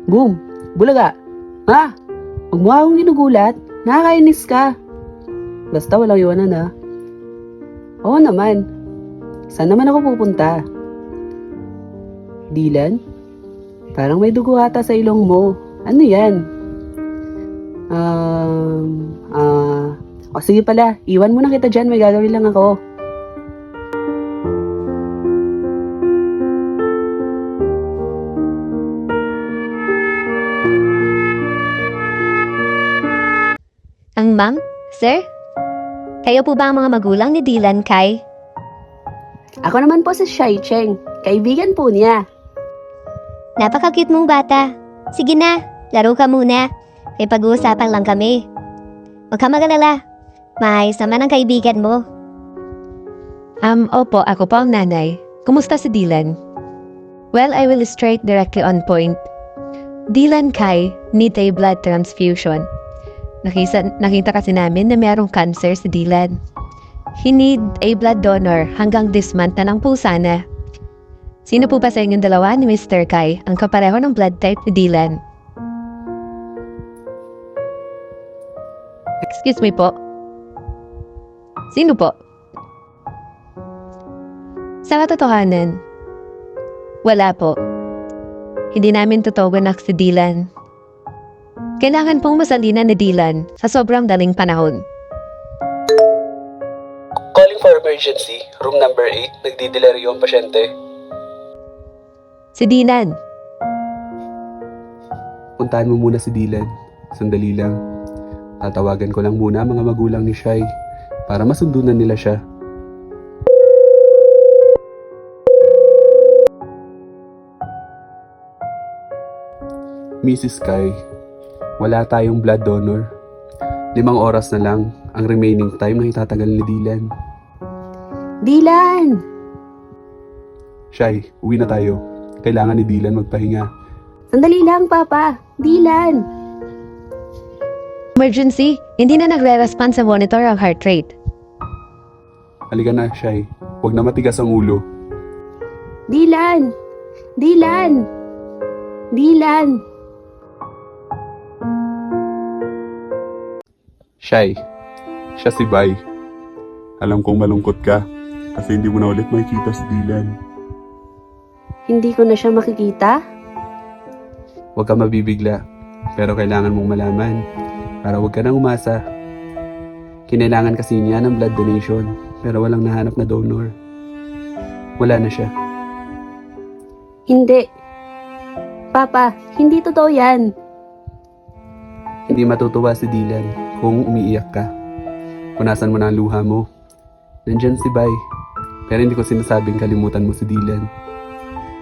Boom! Bulaga! Ha? Huwag mo akong ginugulat. Nakakainis ka. Basta walang iwanan ha. Oo naman. Saan naman ako pupunta? Dylan? Parang may dugo ata sa ilong mo. Ano yan? O sige pala, iwan mo na kita dyan. May gagawin lang ako. Ang ma'am? Sir? Kayo po ba ang mga magulang ni Dylan, Kai? Ako naman po si Shai Cheng. Kaibigan po niya. Napaka-cute mong bata. Sige na, laro ka muna. May pag-uusapan lang kami. Huwag ka mag-alala. Maayos naman ang kaibigan mo. Opo, ako po ang nanay. Kumusta si Dylan? Well, I will straight directly on point. Dylan Kai need a blood transfusion. Nakita kasi namin na mayroong cancer si Dylan. He need a blood donor hanggang this month na lang po sana. Sino po ba sa inyong dalawa ni Mr. Kai ang kapareho ng blood type ni Dylan? Excuse me po. Sino po? Sa katotohanan, wala po. Hindi namin tutugunak si Dylan. Kailangan pong masalinan ni Dylan sa sobrang daling panahon. Calling for emergency. Room number 8. Nagdidilaryo ang pasyente. Si Dylan. Puntahan mo muna si Dylan. Sandali lang. Tatawagan ko lang muna mga magulang ni Shai para masundunan nila siya. Mrs. Kai, wala tayong blood donor. 5 oras na lang ang remaining time na itatagal ni Dylan. Dylan! Shai, uwi na tayo. Kailangan ni Dylan magpahinga. Sandali lang, Papa. Dylan! Emergency, hindi na nagre-respond sa monitor ang heart rate. Halika na, Shai. Huwag na matigas ang ulo. Dylan! Dylan! Dylan! Shai, siya si Bai. Alam kong malungkot ka kasi hindi mo na ulit makikita si Dylan. Hindi ko na siya makikita? Huwag ka mabibigla, pero kailangan mong malaman para huwag ka nang umasa. Kinailangan kasi niya ng blood donation, pero walang nahanap na donor. Wala na siya. Hindi. Papa, hindi totoo yan. Hindi matutuwa si Dylan kung umiiyak ka. Punasan mo na ang luha mo. Nandyan si Bai, pero hindi ko sinasabing kalimutan mo si Dylan.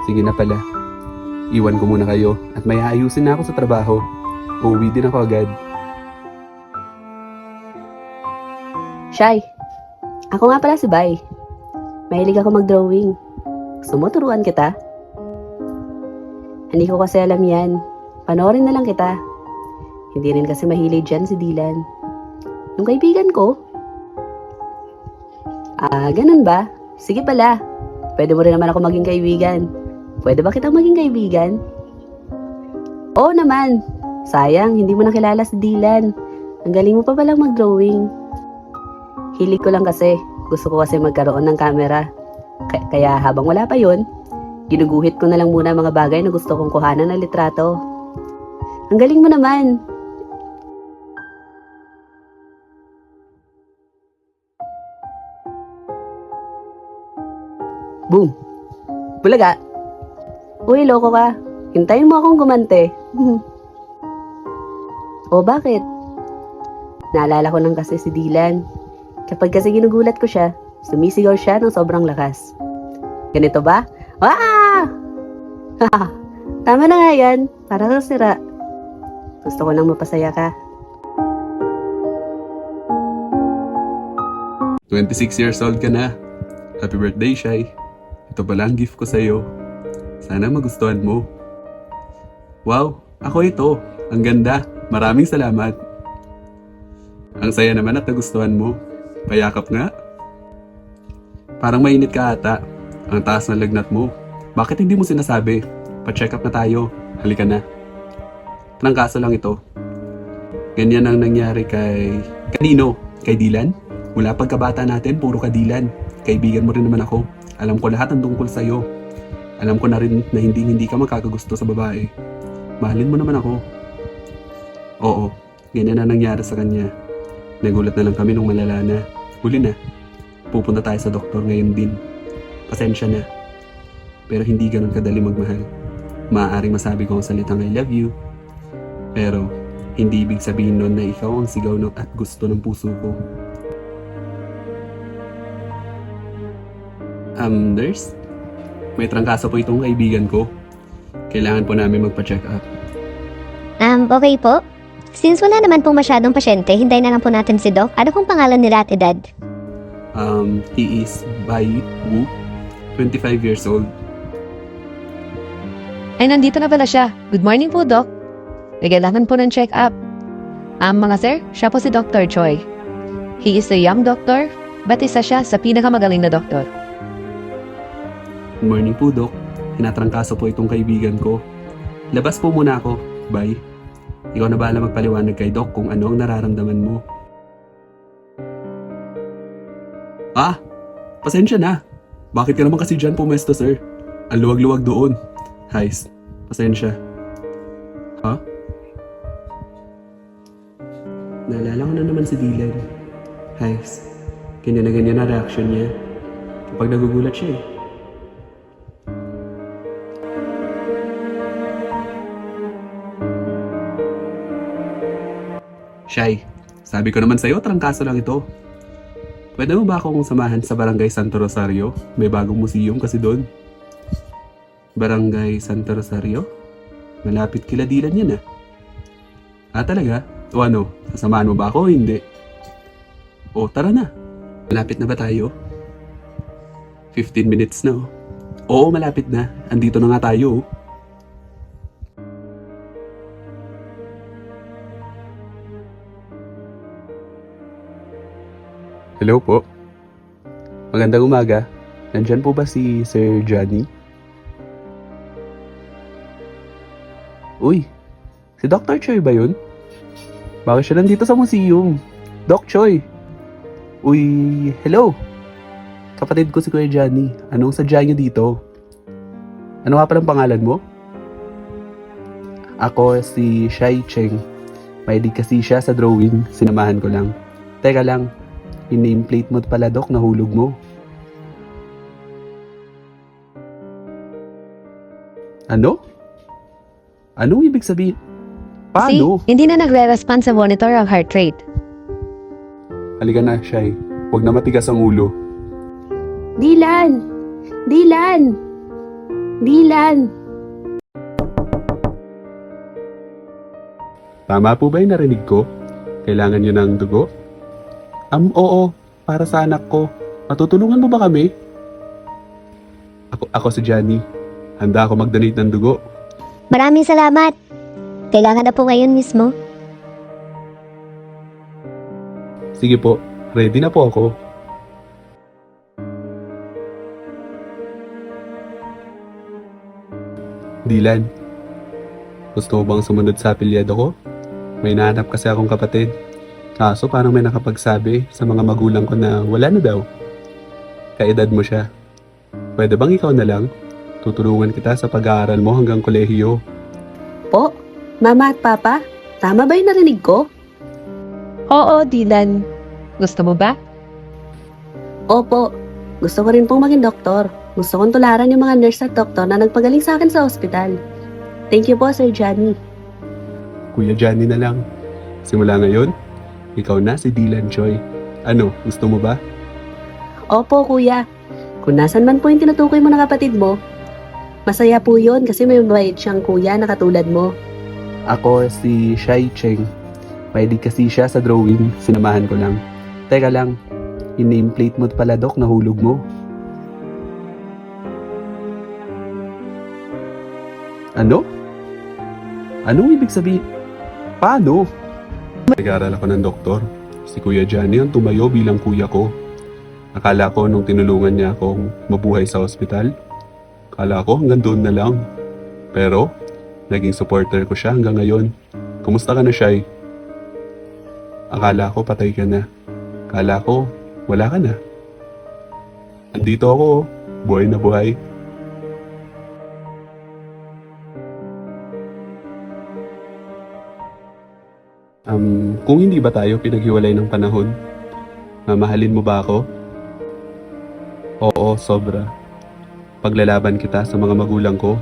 Sige na pala. Iwan ko muna kayo at may aayusin na ako sa trabaho. Uuwi din ako agad. Shai, ako nga pala si Bai. Mahilig ako mag-drawing. Gusto mo turuan kita? Hindi ko kasi alam yan. Panoorin na lang kita. Hindi rin kasi mahilig dyan si Dylan. Yung kaibigan ko. Ganun ba? Sige pala. Pwede mo rin naman ako maging kaibigan. Pwede ba kitang maging kaibigan? Oo naman. Sayang, hindi mo nakilala si Dylan. Ang galing mo pa palang mag-drawing. Hilig ko lang kasi. Gusto ko kasi magkaroon ng camera. Kaya habang wala pa yun, ginuguhit ko na lang muna mga bagay na gusto kong kuhanan ng litrato. Ang galing mo naman. Boom! Bulaga! Uy, loko ka. Hintayin mo akong gumante. O bakit? Naalala ko lang kasi si Dylan. Kapag kasi ginugulat ko siya, sumisigaw siya ng sobrang lakas. Ganito ba? Wah! Tama na nga yan. Para kang sira. Gusto ko lang mapasaya ka. 26 years old ka na. Happy birthday, Shai. Ito pala ang gift ko sa'yo. Sana magustuhan mo. Wow, ako ito. Ang ganda. Maraming salamat. Ang saya naman at nagustuhan mo. Payakap nga. Parang mainit ka ata. Ang taas ng lagnat mo. Bakit hindi mo sinasabi? Pa-check up na tayo. Halika na. trangkaso lang ito. Ganyan ang nangyari kay... Kanino? Kay Dylan? Mula pagkabata natin, puro ka Dylan. Kaibigan mo rin naman ako. Alam ko lahat ang tungkol sa'yo. Alam ko na rin na hindi ka magkakagusto sa babae. Mahalin mo naman ako. Oo, ganyan na nangyari sa kanya. Nagulat na lang kami nung malala na. Huli na. Pupunta tayo sa doktor ngayon din. Pasensya na. Pero hindi ganun kadali magmahal. Maaaring masabi ko ang salitang I love you. Pero hindi ibig sabihin nun na ikaw ang sigaw at gusto ng puso ko. Nurse? May trangkaso po itong kaibigan ko. Kailangan po namin magpa-check up. Okay po. Since wala naman pong masyadong pasyente, hintayin na lang po natin si Doc. Ano pong pangalan nila at edad? He is Bai Wu, 25 years old. Ay, nandito na pala siya. Good morning po, Doc. May kailangan po ng check-up. Mga sir, siya po si Dr. Choi. He is a young doctor, but isa siya sa pinakamagaling na doktor. Good morning po, Doc. Tinatrangkaso po itong kaibigan ko. Labas po muna ako. Bye. Ikaw na bahala magpaliwanag kay Doc kung ano ang nararamdaman mo. Pasensya na. Bakit ka naman kasi dyan pumesto, sir? Ang luwag-luwag doon. Heis, pasensya. Ha? Naalala ko na naman si Dylan. Heis, ganyan na ganyan na reaction niya. Kapag nagugulat siya eh. Shy, sabi ko naman sa'yo, trangkaso lang ito. Pwede mo ba akong samahan sa Barangay Santo Rosario? May bagong museum kasi doon. Barangay Santo Rosario? Malapit kila Dylan yan talaga? O ano, sasamahan mo ba ako o hindi? O tara na. Malapit na ba tayo? 15 minutes na. Oo, malapit na. Andito na nga tayo. Hello po. Magandang umaga. Nandyan po ba si Sir Johnny? Uy, si Dr. Choi ba yun? Bakit siya nandito sa museum? Doc Choi! Uy, hello! Kapatid ko si Kuya Johnny. Anong sadya niyo dito? Ano nga palang pangalan mo? Ako si Shai Cheng. Mahilig kasi siya sa drawing. Sinamahan ko lang. Teka lang. In-nameplate mo pala, Doc, nahulog mo. Ano? Anong ibig sabihin? Paano? Hindi na nagre-respond sa monitor ang heart rate. Halika na, Shai. Huwag na matigas ang ulo. Dylan! Dylan! Dylan! Tama po ba yung narinig ko? Kailangan niyo ng dugo? Oo, para sa anak ko. Matutulungan mo ba kami? Ako si Johnny. Handa ako mag-donate ng dugo. Maraming salamat. Kailangan na po ngayon mismo. Sige po, ready na po ako. Dylan, gusto mo bang sumunod sa apelyado ko? May nahanap kasi akong kapatid. Kaso parang may nakapagsabi sa mga magulang ko na wala na daw. Kaedad mo siya. Pwede bang ikaw na lang? Tutulungan kita sa pag-aaral mo hanggang kolehiyo. Po? Mama at Papa? Tama ba yung narinig ko? Oo, Dylan. Gusto mo ba? Opo. Gusto ko rin pong maging doktor. Gusto kong tularan yung mga nurse at doktor na nagpagaling sa akin sa ospital. Thank you po, Sir Johnny. Kuya Johnny na lang. Simula ngayon, ikaw na si Dylan Choi. Ano, gusto mo ba? Opo, kuya. Kung nasan man po yung tinutukoy mo ng kapatid mo, masaya po yun kasi may mabait siyang kuya na katulad mo. Ako si Shai Cheng. Mahilig kasi siya sa drawing. Sinamahan ko lang. Teka lang, in-nameplate mo pala, Doc, nahulog mo. Ano? Anong ibig sabihin? Paano? Nag-aaral ako ng doktor. Si Kuya Johnny ang tumayo bilang kuya ko. Akala ko nung tinulungan niya akong mabuhay sa ospital, akala ko hanggang doon na lang. Pero, Naging supporter ko siya hanggang ngayon. Kumusta ka na, Shai? Akala ko patay ka na. Akala ko wala ka na. Andito ako, buhay na buhay. Kung hindi ba tayo pinaghiwalay ng panahon, mamahalin mo ba ako? Oo, sobra. Paglalaban kita sa mga magulang ko,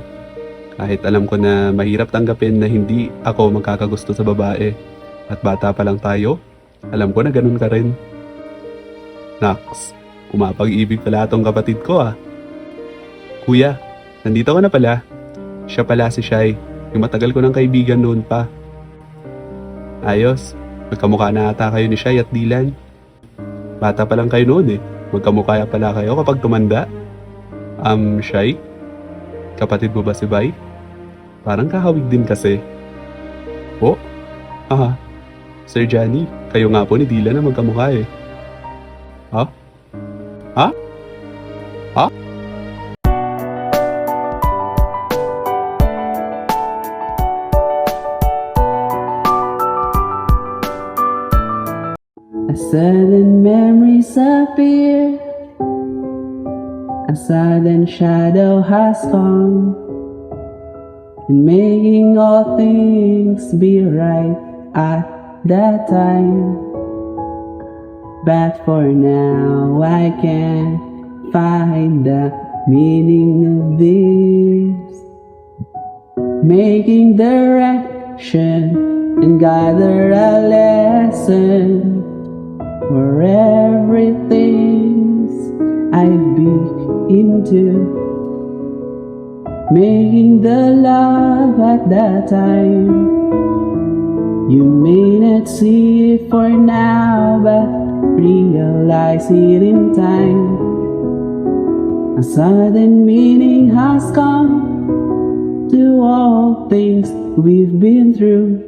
kahit alam ko na mahirap tanggapin na hindi ako magkakagusto sa babae at bata pa lang tayo, alam ko na ganun ka rin. Nax, pumapag-ibig pala itong kapatid ko ah. Kuya, nandito ka na pala. Siya pala si Shai, yung matagal ko ng kaibigan noon pa. Ayos, magkamukha na ata kayo ni Shai at Dylan. Bata pa lang kayo noon eh. Magkamukha pala kayo kapag tumanda. Shai? Kapatid mo ba si Bai? Parang kahawig din kasi. Oh? Aha. Sir Johnny, kayo nga po ni Dylan na magkamukha eh. Ha? Ha? Ha? A sudden memories appear. A sudden shadow has come, and making all things be right at that time. But for now I can't find the meaning of this. Making direction and gather a lesson for everything I've been into. Making the love at that time. You may not see it for now, but realize it in time. A sudden meaning has come to all things we've been through.